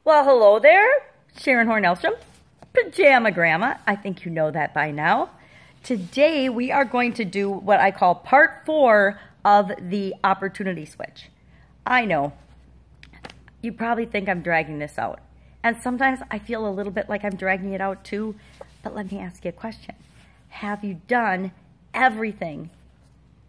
Well, hello there, Sharon Horne-Ellstrom, Pajama Grandma. I think you know that by now. Today we are going to do what I call part 4 of the opportunity switch. I know, you probably think I'm dragging this out. And sometimes I feel a little bit like I'm dragging it out too, but let me ask you a question. Have you done everything?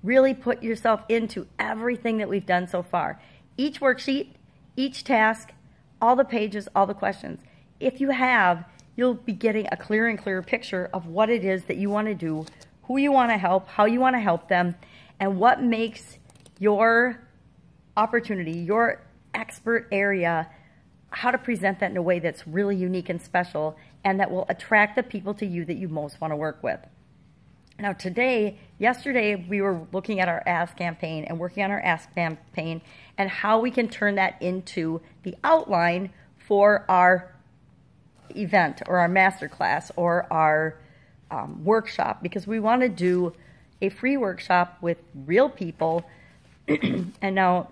Really put yourself into everything that we've done so far. Each worksheet, each task, all the pages, all the questions. If you have, you'll be getting a clearer and clearer picture of what it is that you want to do, who you want to help, how you want to help them, and what makes your opportunity, your expert area, how to present that in a way that's really unique and special and that will attract the people to you that you most want to work with. Now yesterday we were looking at our Ask campaign and working on our Ask campaign and how we can turn that into the outline for our event or our masterclass or our workshop, because we want to do a free workshop with real people. And now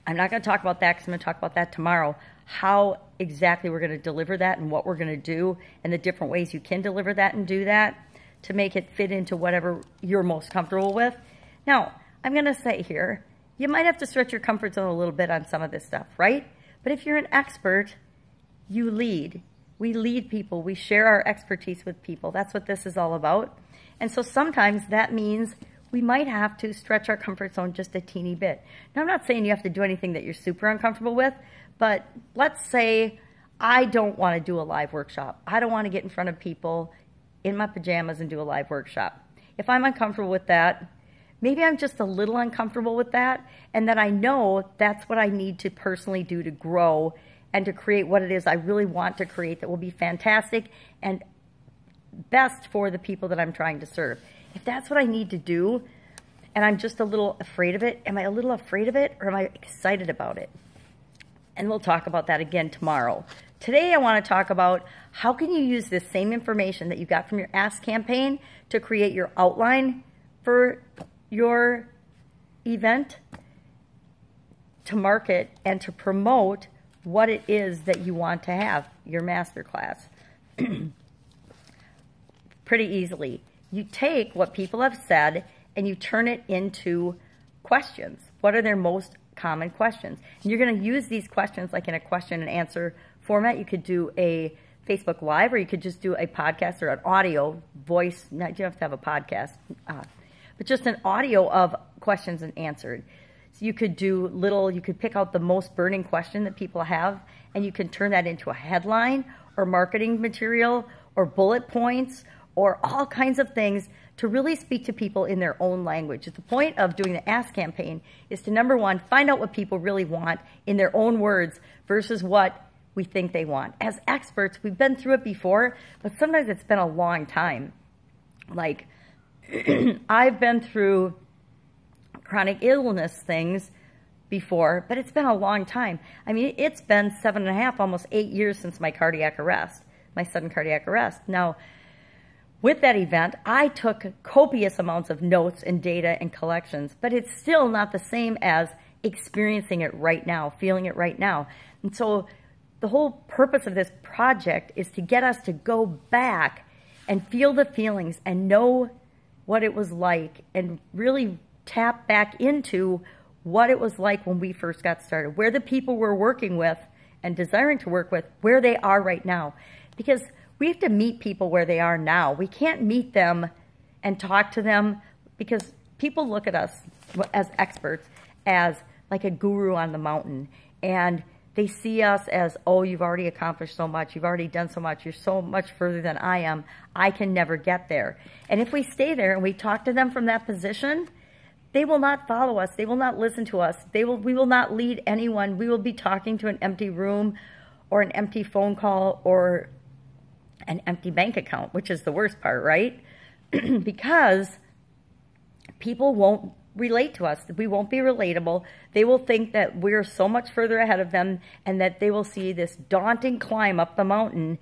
I'm not going to talk about that because I'm going to talk about that tomorrow, how exactly we're going to deliver that and what we're going to do and the different ways you can deliver that and do that to make it fit into whatever you're most comfortable with. Now, I'm going to say here, you might have to stretch your comfort zone a little bit on some of this stuff, right? But if you're an expert, you lead. We lead people. We share our expertise with people. That's what this is all about. And so sometimes that means we might have to stretch our comfort zone just a teeny bit. Now, I'm not saying you have to do anything that you're super uncomfortable with, but let's say I don't want to do a live workshop. I don't want to get in front of people in my pajamas and do a live workshop. If I'm uncomfortable with that, maybe I'm just a little uncomfortable with that, and that I know that's what I need to personally do to grow and to create what it is I really want to create that will be fantastic and best for the people that I'm trying to serve. If that's what I need to do, and I'm just a little afraid of it, am I a little afraid of it or am I excited about it? And we'll talk about that again tomorrow. Today I want to talk about how can you use this same information that you got from your Ask campaign to create your outline for your event, to market and to promote what it is that you want to have, your masterclass. Pretty easily. You take what people have said and you turn it into questions. What are their most common questions? And you're going to use these questions like in a question and answer format. You could do a Facebook Live, or you could just do a podcast or an audio voice. Not, you don't have to have a podcast, but just an audio of questions and answered. So you could do you could pick out the most burning question that people have, and you can turn that into a headline or marketing material or bullet points or all kinds of things to really speak to people in their own language. The point of doing the Ask campaign is to, number one, find out what people really want in their own words versus what we think they want. As experts, we've been through it before, but sometimes it's been a long time. Like, I've been through chronic illness things before, but it's been a long time. I mean, it's been 7.5, almost 8 years since my cardiac arrest, my sudden cardiac arrest. Now, with that event, I took copious amounts of notes and data and collections, but it's still not the same as experiencing it right now, feeling it right now. And so the whole purpose of this project is to get us to go back and feel the feelings and know what it was like and really tap back into what it was like when we first got started, where the people we're working with and desiring to work with, where they are right now. Because we have to meet people where they are now. We can't meet them and talk to them because people look at us as experts as like a guru on the mountain. And they see us as, oh, you've already accomplished so much. You've already done so much. You're so much further than I am. I can never get there. And if we stay there and we talk to them from that position, they will not follow us. They will not listen to us. We will not lead anyone. We will be talking to an empty room or an empty phone call or an empty bank account, which is the worst part, right? Because people won't relate to us. We won't be relatable. They will think that we're so much further ahead of them and that they will see this daunting climb up the mountain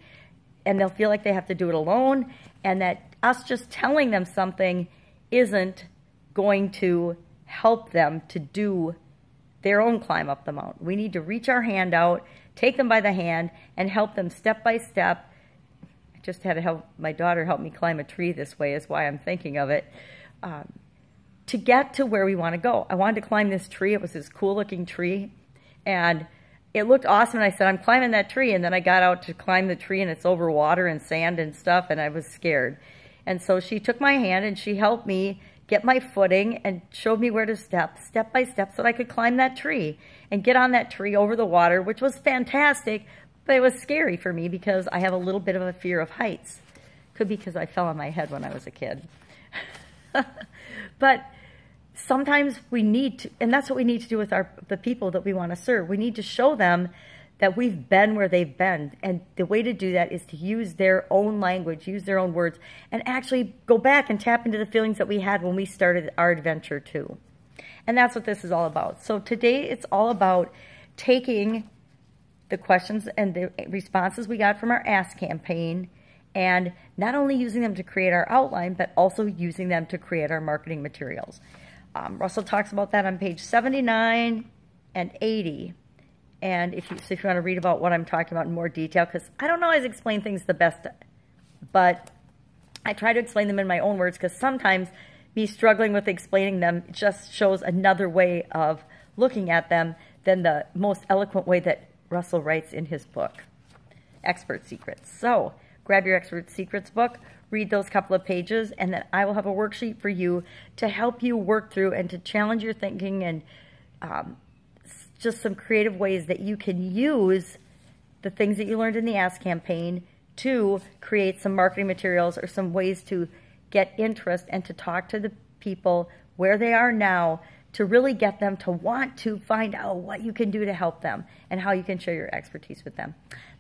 and they'll feel like they have to do it alone, and that us just telling them something isn't going to help them to do their own climb up the mountain. We need to reach our hand out, take them by the hand, and help them step by step. I just had to help my daughter help me climb a tree this way, is why I'm thinking of it, to get to where we want to go. I wanted to climb this tree. It was this cool looking tree, and it looked awesome, and I said, I'm climbing that tree, and then I got out to climb the tree, and it's over water and sand and stuff, and I was scared. And so she took my hand, and she helped me get my footing and showed me where to step by step, so that I could climb that tree and get on that tree over the water, which was fantastic, but it was scary for me because I have a little bit of a fear of heights. Could be because I fell on my head when I was a kid. But sometimes we need to, and that's what we need to do with the people that we want to serve. We need to show them that we've been where they've been. And the way to do that is to use their own language, use their own words, and actually go back and tap into the feelings that we had when we started our adventure too. And that's what this is all about. So today it's all about taking the questions and the responses we got from our Ask campaign and not only using them to create our outline, but also using them to create our marketing materials. Russell talks about that on page 79 and 80. And if you want to read about what I'm talking about in more detail, because I don't always explain things the best, but I try to explain them in my own words, because sometimes me struggling with explaining them just shows another way of looking at them than the most eloquent way that Russell writes in his book, Expert Secrets. So grab your Expert Secrets book, read those couple of pages, and then I will have a worksheet for you to help you work through and to challenge your thinking and just some creative ways that you can use the things that you learned in the Ask campaign to create some marketing materials or some ways to get interest and to talk to the people where they are now to really get them to want to find out what you can do to help them and how you can share your expertise with them.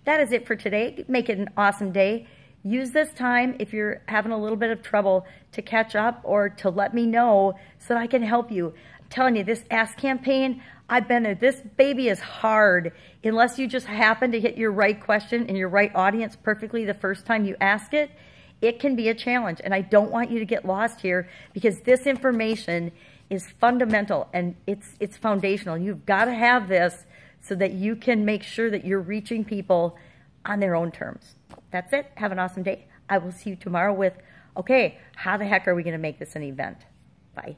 That is it for today. Make it an awesome day. Use this time if you're having a little bit of trouble to catch up or to let me know so that I can help you. I'm telling you, this Ask campaign, I've been there. This baby is hard. Unless you just happen to hit your right question in your right audience perfectly the first time you ask it, it can be a challenge. And I don't want you to get lost here because this information is fundamental and it's foundational. You've got to have this so that you can make sure that you're reaching people on their own terms. That's it. Have an awesome day. I will see you tomorrow with, okay, how the heck are we going to make this an event? Bye.